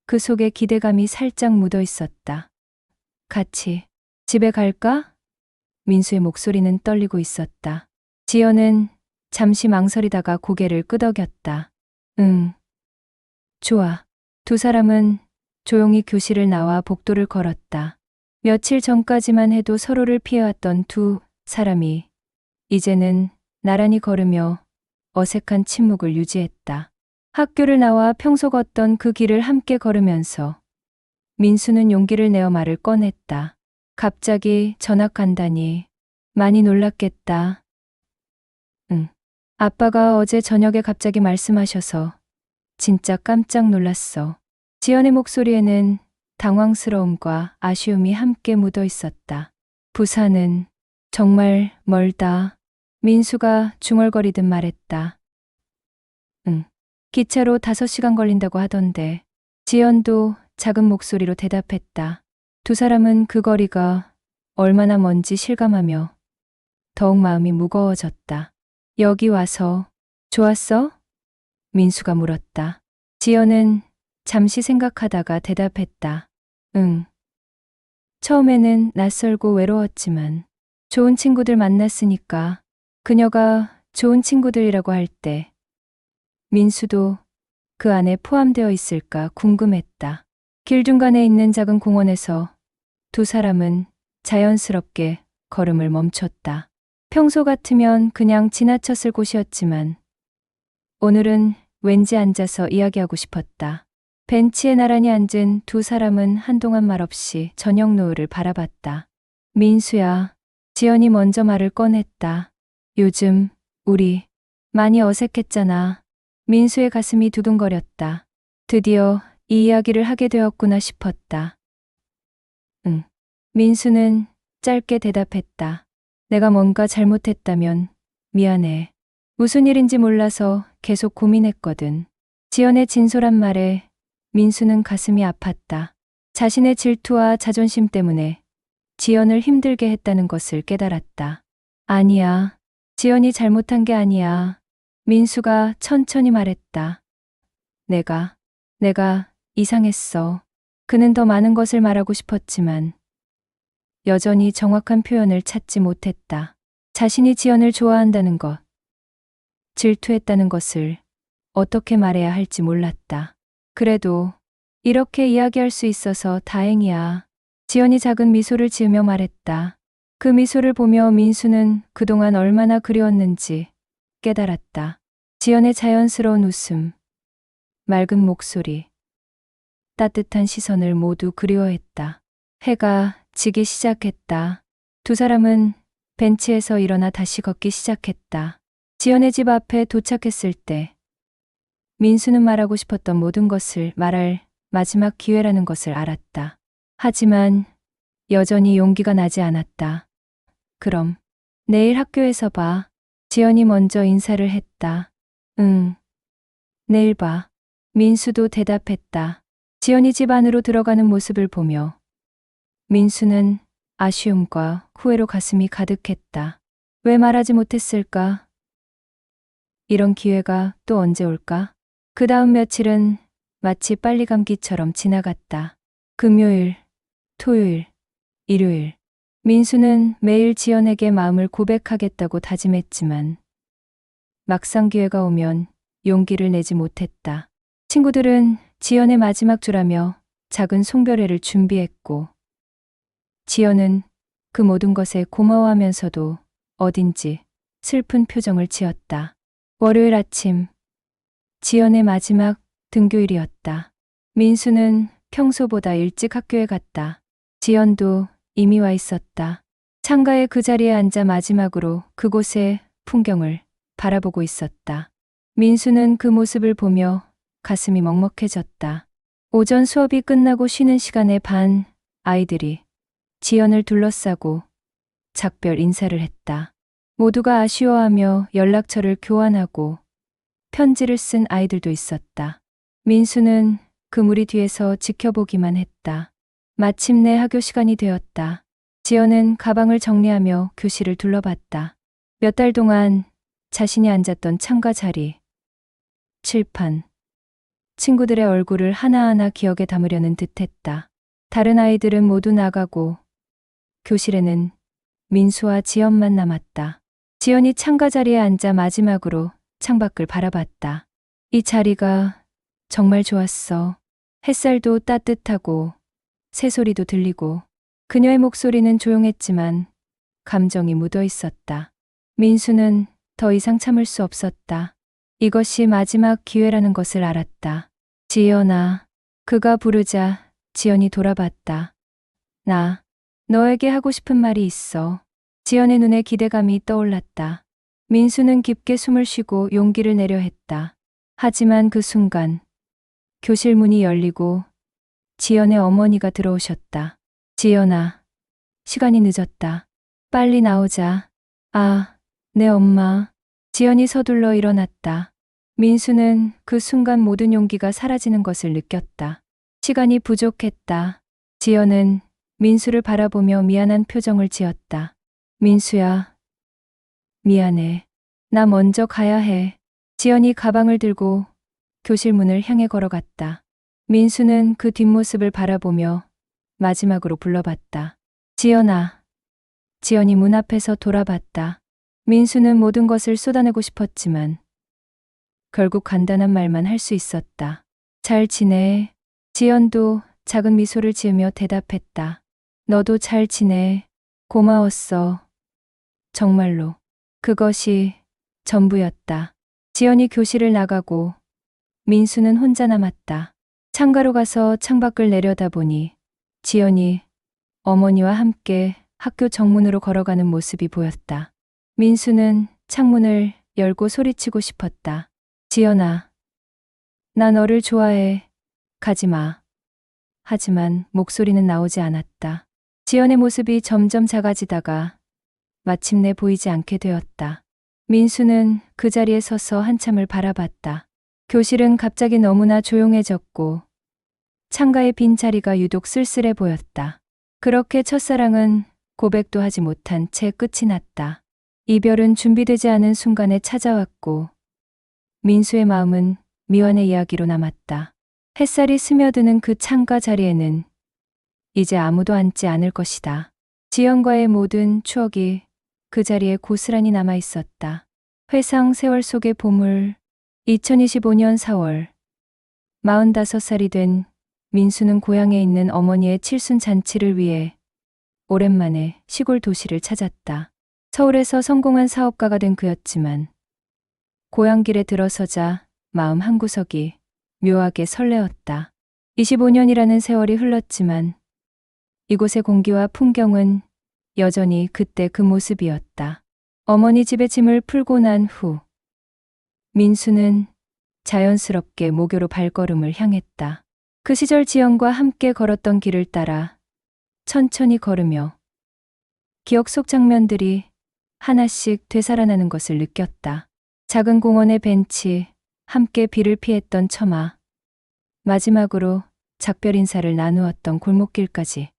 Speaker 1: 그 속에 기대감이 살짝 묻어 있었다. 같이 집에 갈까? 민수의 목소리는 떨리고 있었다. 지연은 잠시 망설이다가 고개를 끄덕였다. 응. 좋아. 두 사람은 조용히 교실을 나와 복도를 걸었다. 며칠 전까지만 해도 서로를 피해왔던 두 사람이 이제는 나란히 걸으며 어색한 침묵을 유지했다. 학교를 나와 평소 걷던 그 길을 함께 걸으면서 민수는 용기를 내어 말을 꺼냈다. 갑자기 전학 간다니 많이 놀랐겠다. 응. 아빠가 어제 저녁에 갑자기 말씀하셔서 진짜 깜짝 놀랐어. 지연의 목소리에는 당황스러움과 아쉬움이 함께 묻어 있었다. 부산은 정말 멀다. 민수가 중얼거리듯 말했다. 응. 기차로 5시간 걸린다고 하던데. 지연도 작은 목소리로 대답했다. 두 사람은 그 거리가 얼마나 먼지 실감하며 더욱 마음이 무거워졌다. 여기 와서 좋았어? 민수가 물었다. 지연은 잠시 생각하다가 대답했다. 응. 처음에는 낯설고 외로웠지만 좋은 친구들 만났으니까. 그녀가 좋은 친구들이라고 할 때 민수도 그 안에 포함되어 있을까 궁금했다. 길중간에 있는 작은 공원에서 두 사람은 자연스럽게 걸음을 멈췄다. 평소 같으면 그냥 지나쳤을 곳이었지만 오늘은 왠지 앉아서 이야기하고 싶었다. 벤치에 나란히 앉은 두 사람은 한동안 말없이 저녁 노을을 바라봤다. 민수야. 지연이 먼저 말을 꺼냈다. 요즘 우리 많이 어색했잖아. 민수의 가슴이 두근거렸다. 드디어 이 이야기를 하게 되었구나 싶었다. 응. 민수는 짧게 대답했다. 내가 뭔가 잘못했다면 미안해. 무슨 일인지 몰라서 계속 고민했거든. 지연의 진솔한 말에 민수는 가슴이 아팠다. 자신의 질투와 자존심 때문에 지연을 힘들게 했다는 것을 깨달았다. 아니야. 지연이 잘못한 게 아니야. 민수가 천천히 말했다. 내가 이상했어. 그는 더 많은 것을 말하고 싶었지만 여전히 정확한 표현을 찾지 못했다. 자신이 지연을 좋아한다는 것, 질투했다는 것을 어떻게 말해야 할지 몰랐다. 그래도 이렇게 이야기할 수 있어서 다행이야. 지연이 작은 미소를 지으며 말했다. 그 미소를 보며 민수는 그동안 얼마나 그리웠는지 깨달았다. 지연의 자연스러운 웃음, 맑은 목소리, 따뜻한 시선을 모두 그리워했다. 해가 지기 시작했다. 두 사람은 벤치에서 일어나 다시 걷기 시작했다. 지연의 집 앞에 도착했을 때 민수는 말하고 싶었던 모든 것을 말할 마지막 기회라는 것을 알았다. 하지만 여전히 용기가 나지 않았다. 그럼 내일 학교에서 봐. 지연이 먼저 인사를 했다. 응. 내일 봐. 민수도 대답했다. 지연이 집 안으로 들어가는 모습을 보며 민수는 아쉬움과 후회로 가슴이 가득했다. 왜 말하지 못했을까? 이런 기회가 또 언제 올까? 그 다음 며칠은 마치 빨리 감기처럼 지나갔다. 금요일, 토요일, 일요일. 민수는 매일 지연에게 마음을 고백하겠다고 다짐했지만 막상 기회가 오면 용기를 내지 못했다. 친구들은 지연의 마지막 주라며 작은 송별회를 준비했고 지연은 그 모든 것에 고마워하면서도 어딘지 슬픈 표정을 지었다. 월요일 아침, 지연의 마지막 등교일이었다. 민수는 평소보다 일찍 학교에 갔다. 지연도 이미 와 있었다. 창가의 그 자리에 앉아 마지막으로 그곳의 풍경을 바라보고 있었다. 민수는 그 모습을 보며 가슴이 먹먹해졌다. 오전 수업이 끝나고 쉬는 시간에 반 아이들이 지연을 둘러싸고 작별 인사를 했다. 모두가 아쉬워하며 연락처를 교환하고 편지를 쓴 아이들도 있었다. 민수는 그 무리 뒤에서 지켜보기만 했다. 마침내 학교 시간이 되었다. 지연은 가방을 정리하며 교실을 둘러봤다. 몇 달 동안 자신이 앉았던 창가 자리, 칠판, 친구들의 얼굴을 하나하나 기억에 담으려는 듯했다. 다른 아이들은 모두 나가고 교실에는 민수와 지연만 남았다. 지연이 창가 자리에 앉아 마지막으로 창밖을 바라봤다. 이 자리가 정말 좋았어. 햇살도 따뜻하고 새소리도 들리고 그녀의 목소리는 조용했지만 감정이 묻어 있었다. 민수는 더 이상 참을 수 없었다. 이것이 마지막 기회라는 것을 알았다. 지연아. 그가 부르자 지연이 돌아봤다. 나 너에게 하고 싶은 말이 있어. 지연의 눈에 기대감이 떠올랐다. 민수는 깊게 숨을 쉬고 용기를 내려 했다. 하지만 그 순간 교실 문이 열리고 지연의 어머니가 들어오셨다. 지연아, 시간이 늦었다. 빨리 나오자. 아, 내 엄마. 지연이 서둘러 일어났다. 민수는 그 순간 모든 용기가 사라지는 것을 느꼈다. 시간이 부족했다. 지연은 민수를 바라보며 미안한 표정을 지었다. 민수야, 미안해. 나 먼저 가야 해. 지연이 가방을 들고 교실 문을 향해 걸어갔다. 민수는 그 뒷모습을 바라보며 마지막으로 불러봤다. 지연아. 지연이 문 앞에서 돌아봤다. 민수는 모든 것을 쏟아내고 싶었지만 결국 간단한 말만 할 수 있었다. 잘 지내. 지연도 작은 미소를 지으며 대답했다. 너도 잘 지내. 고마웠어. 정말로. 그것이 전부였다. 지연이 교실을 나가고 민수는 혼자 남았다. 창가로 가서 창밖을 내려다보니 지연이 어머니와 함께 학교 정문으로 걸어가는 모습이 보였다. 민수는 창문을 열고 소리치고 싶었다. 지연아, 나 너를 좋아해. 가지 마. 하지만 목소리는 나오지 않았다. 지연의 모습이 점점 작아지다가 마침내 보이지 않게 되었다. 민수는 그 자리에 서서 한참을 바라봤다. 교실은 갑자기 너무나 조용해졌고 창가의 빈자리가 유독 쓸쓸해 보였다. 그렇게 첫사랑은 고백도 하지 못한 채 끝이 났다. 이별은 준비되지 않은 순간에 찾아왔고 민수의 마음은 미완의 이야기로 남았다. 햇살이 스며드는 그 창가 자리에는 이제 아무도 앉지 않을 것이다. 지연과의 모든 추억이 그 자리에 고스란히 남아 있었다. 회상 세월 속의 보물. 2025년 4월 45살이 된 민수는 고향에 있는 어머니의 칠순 잔치를 위해 오랜만에 시골 도시를 찾았다. 서울에서 성공한 사업가가 된 그였지만 고향길에 들어서자 마음 한구석이 묘하게 설레었다. 25년이라는 세월이 흘렀지만 이곳의 공기와 풍경은 여전히 그때 그 모습이었다. 어머니 집에 짐을 풀고 난 후 민수는 자연스럽게 모교로 발걸음을 향했다. 그 시절 지연과 함께 걸었던 길을 따라 천천히 걸으며 기억 속 장면들이 하나씩 되살아나는 것을 느꼈다. 작은 공원의 벤치, 함께 비를 피했던 처마, 마지막으로 작별 인사를 나누었던 골목길까지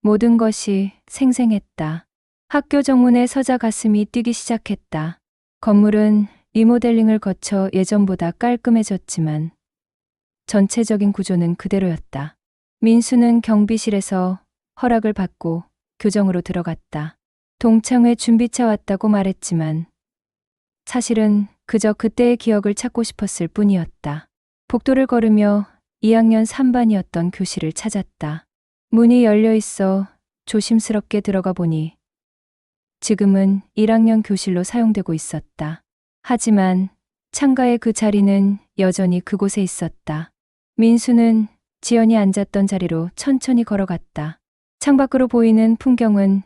Speaker 1: 모든 것이 생생했다. 학교 정문에 서자 가슴이 뛰기 시작했다. 건물은 리모델링을 거쳐 예전보다 깔끔해졌지만 전체적인 구조는 그대로였다. 민수는 경비실에서 허락을 받고 교정으로 들어갔다. 동창회 준비차 왔다고 말했지만 사실은 그저 그때의 기억을 찾고 싶었을 뿐이었다. 복도를 걸으며 2학년 3반이었던 교실을 찾았다. 문이 열려 있어 조심스럽게 들어가 보니 지금은 1학년 교실로 사용되고 있었다. 하지만 창가의 그 자리는 여전히 그곳에 있었다. 민수는 지연이 앉았던 자리로 천천히 걸어갔다. 창밖으로 보이는 풍경은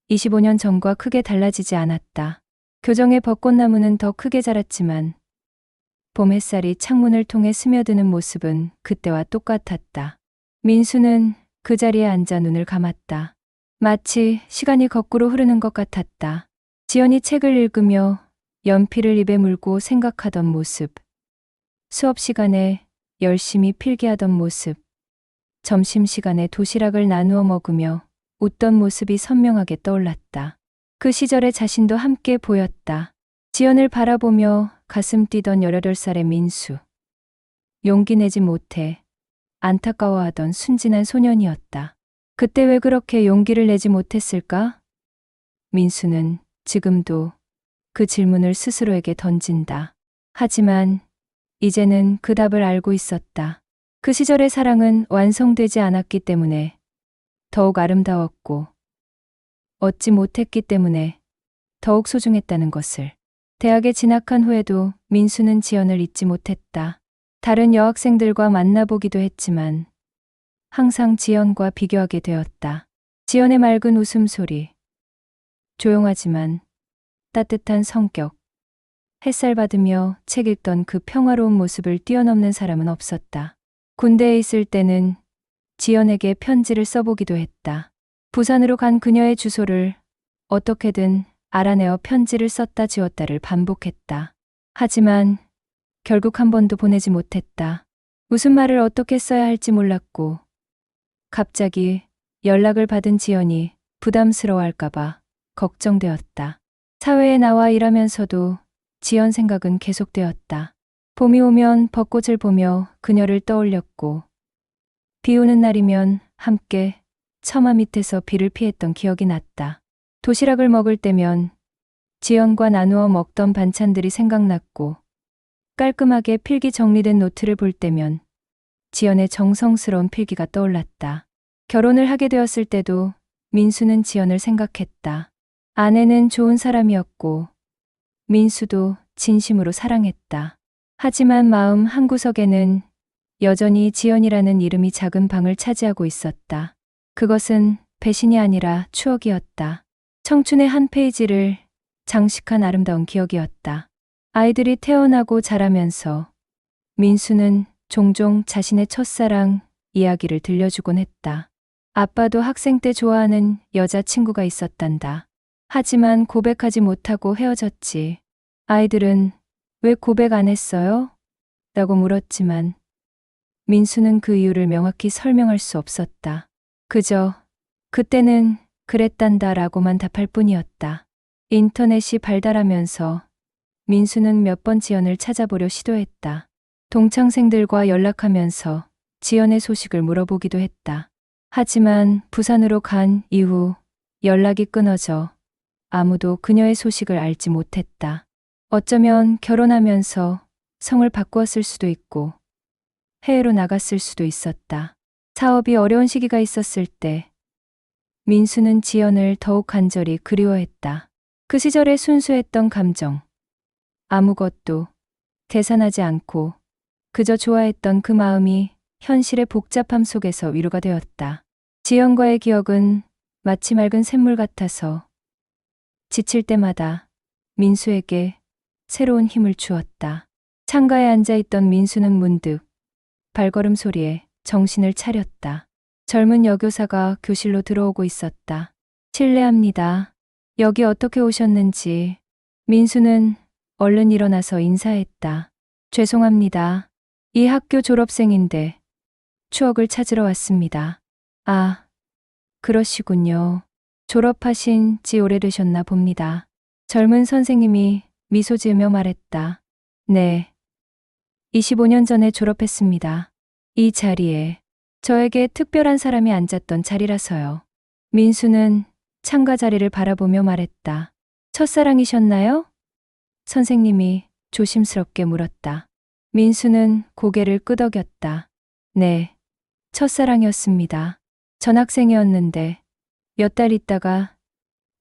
Speaker 1: 25년 전과 크게 달라지지 않았다. 교정의 벚꽃나무는 더 크게 자랐지만 봄 햇살이 창문을 통해 스며드는 모습은 그때와 똑같았다. 민수는 그 자리에 앉아 눈을 감았다. 마치 시간이 거꾸로 흐르는 것 같았다. 지연이 책을 읽으며 연필을 입에 물고 생각하던 모습, 수업 시간에 열심히 필기하던 모습, 점심시간에 도시락을 나누어 먹으며 웃던 모습이 선명하게 떠올랐다. 그 시절의 자신도 함께 보였다. 지연을 바라보며 가슴 뛰던 18살의 민수. 용기 내지 못해 안타까워하던 순진한 소년이었다. 그때 왜 그렇게 용기를 내지 못했을까? 민수는 지금도 그 질문을 스스로에게 던진다. 하지만 이제는 그 답을 알고 있었다. 그 시절의 사랑은 완성되지 않았기 때문에 더욱 아름다웠고 얻지 못했기 때문에 더욱 소중했다는 것을. 대학에 진학한 후에도 민수는 지연을 잊지 못했다. 다른 여학생들과 만나보기도 했지만 항상 지연과 비교하게 되었다. 지연의 맑은 웃음소리, 조용하지만 따뜻한 성격, 햇살 받으며 책 읽던 그 평화로운 모습을 뛰어넘는 사람은 없었다. 군대에 있을 때는 지연에게 편지를 써보기도 했다. 부산으로 간 그녀의 주소를 어떻게든 알아내어 편지를 썼다 지웠다를 반복했다. 하지만 결국 한 번도 보내지 못했다. 무슨 말을 어떻게 써야 할지 몰랐고 갑자기 연락을 받은 지연이 부담스러워할까봐 걱정되었다. 사회에 나와 일하면서도 지연 생각은 계속되었다. 봄이 오면 벚꽃을 보며 그녀를 떠올렸고 비 오는 날이면 함께 처마 밑에서 비를 피했던 기억이 났다. 도시락을 먹을 때면 지연과 나누어 먹던 반찬들이 생각났고 깔끔하게 필기 정리된 노트를 볼 때면 지연의 정성스러운 필기가 떠올랐다. 결혼을 하게 되었을 때도 민수는 지연을 생각했다. 아내는 좋은 사람이었고 민수도 진심으로 사랑했다. 하지만 마음 한구석에는 여전히 지연이라는 이름이 작은 방을 차지하고 있었다. 그것은 배신이 아니라 추억이었다. 청춘의 한 페이지를 장식한 아름다운 기억이었다. 아이들이 태어나고 자라면서 민수는 종종 자신의 첫사랑 이야기를 들려주곤 했다. 아빠도 학생 때 좋아하는 여자친구가 있었단다. 하지만 고백하지 못하고 헤어졌지. 아이들은 왜 고백 안 했어요? 라고 물었지만 민수는 그 이유를 명확히 설명할 수 없었다. 그저 그때는 그랬단다 라고만 답할 뿐이었다. 인터넷이 발달하면서 민수는 몇 번 지연을 찾아보려 시도했다. 동창생들과 연락하면서 지연의 소식을 물어보기도 했다. 하지만 부산으로 간 이후 연락이 끊어져 아무도 그녀의 소식을 알지 못했다. 어쩌면 결혼하면서 성을 바꾸었을 수도 있고 해외로 나갔을 수도 있었다. 사업이 어려운 시기가 있었을 때 민수는 지연을 더욱 간절히 그리워했다. 그 시절의 순수했던 감정, 아무것도 계산하지 않고 그저 좋아했던 그 마음이 현실의 복잡함 속에서 위로가 되었다. 지연과의 기억은 마치 맑은 샘물 같아서 지칠 때마다 민수에게 새로운 힘을 주었다. 창가에 앉아있던 민수는 문득 발걸음 소리에 정신을 차렸다. 젊은 여교사가 교실로 들어오고 있었다. 실례합니다. 여기 어떻게 오셨는지. 민수는 얼른 일어나서 인사했다. 죄송합니다. 이 학교 졸업생인데 추억을 찾으러 왔습니다. 아, 그러시군요. 졸업하신 지 오래되셨나 봅니다. 젊은 선생님이 미소 지으며 말했다. 네. 25년 전에 졸업했습니다. 이 자리에 저에게 특별한 사람이 앉았던 자리라서요. 민수는 창가 자리를 바라보며 말했다. 첫사랑이셨나요? 선생님이 조심스럽게 물었다. 민수는 고개를 끄덕였다. 네, 첫사랑이었습니다. 전학생이었는데 몇 달 있다가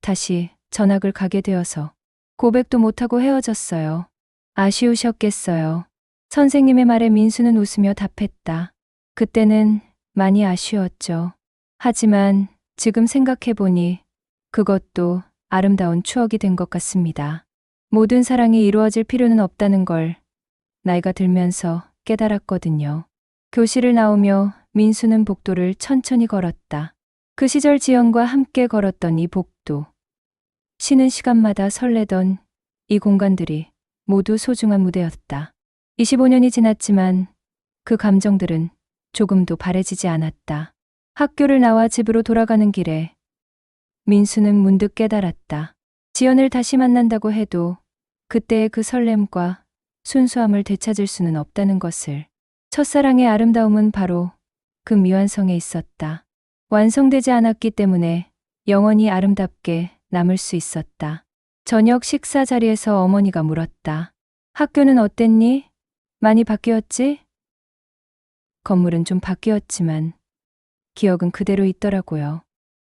Speaker 1: 다시 전학을 가게 되어서 고백도 못하고 헤어졌어요. 아쉬우셨겠어요. 선생님의 말에 민수는 웃으며 답했다. 그때는 많이 아쉬웠죠. 하지만 지금 생각해보니 그것도 아름다운 추억이 된 것 같습니다. 모든 사랑이 이루어질 필요는 없다는 걸 나이가 들면서 깨달았거든요. 교실을 나오며 민수는 복도를 천천히 걸었다. 그 시절 지연과 함께 걸었던 이 복도. 쉬는 시간마다 설레던 이 공간들이 모두 소중한 무대였다. 25년이 지났지만 그 감정들은 조금도 바래지지 않았다. 학교를 나와 집으로 돌아가는 길에 민수는 문득 깨달았다. 지연을 다시 만난다고 해도 그때의 그 설렘과 순수함을 되찾을 수는 없다는 것을. 첫사랑의 아름다움은 바로 그 미완성에 있었다. 완성되지 않았기 때문에 영원히 아름답게 남을 수 있었다. 저녁 식사 자리에서 어머니가 물었다. 학교는 어땠니? 많이 바뀌었지? 건물은 좀 바뀌었지만 기억은 그대로 있더라고요.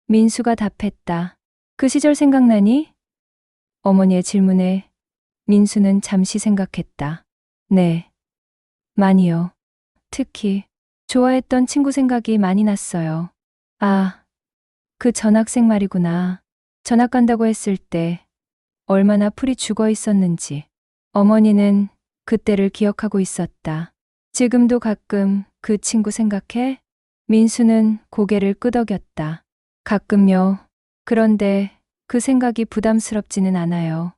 Speaker 1: 민수가 답했다. 그 시절 생각나니? 어머니의 질문에 민수는 잠시 생각했다. 네, 많이요. 특히 좋아했던 친구 생각이 많이 났어요. 아, 그 전학생 말이구나. 전학 간다고 했을 때 얼마나 풀이 죽어 있었는지. 어머니는 그때를 기억하고 있었다. 지금도 가끔 그 친구 생각해? 민수는 고개를 끄덕였다. 가끔요. 그런데 그 생각이 부담스럽지는 않아요.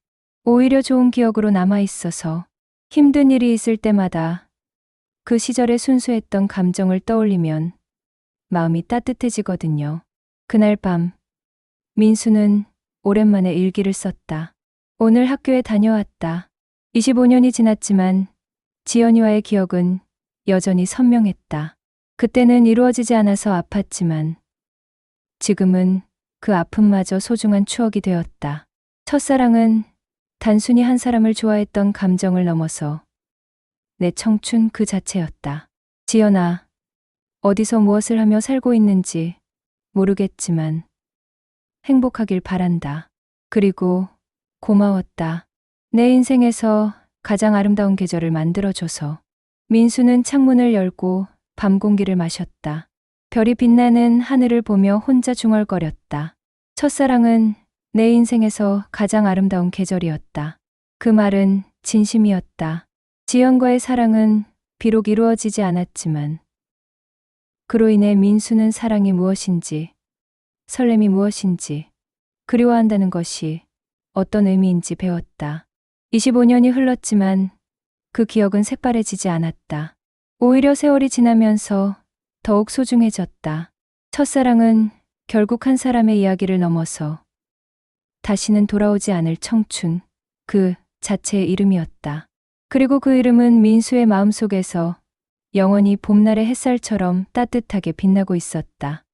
Speaker 1: 오히려 좋은 기억으로 남아 있어서 힘든 일이 있을 때마다 그 시절의 순수했던 감정을 떠올리면 마음이 따뜻해지거든요. 그날 밤, 민수는 오랜만에 일기를 썼다. 오늘 학교에 다녀왔다. 25년이 지났지만 지연이와의 기억은 여전히 선명했다. 그때는 이루어지지 않아서 아팠지만 지금은 그 아픔마저 소중한 추억이 되었다. 첫사랑은 단순히 한 사람을 좋아했던 감정을 넘어서 내 청춘 그 자체였다. 지연아, 어디서 무엇을 하며 살고 있는지 모르겠지만 행복하길 바란다. 그리고 고마웠다. 내 인생에서 가장 아름다운 계절을 만들어줘서. 민수는 창문을 열고 밤 공기를 마셨다. 별이 빛나는 하늘을 보며 혼자 중얼거렸다. 첫사랑은 내 인생에서 가장 아름다운 계절이었다. 그 말은 진심이었다. 지연과의 사랑은 비록 이루어지지 않았지만 그로 인해 민수는 사랑이 무엇인지, 설렘이 무엇인지, 그리워한다는 것이 어떤 의미인지 배웠다. 25년이 흘렀지만 그 기억은 색바래지지 않았다. 오히려 세월이 지나면서 더욱 소중해졌다. 첫사랑은 결국 한 사람의 이야기를 넘어서 다시는 돌아오지 않을 청춘, 그 자체의 이름이었다. 그리고 그 이름은 민수의 마음속에서 영원히 봄날의 햇살처럼 따뜻하게 빛나고 있었다.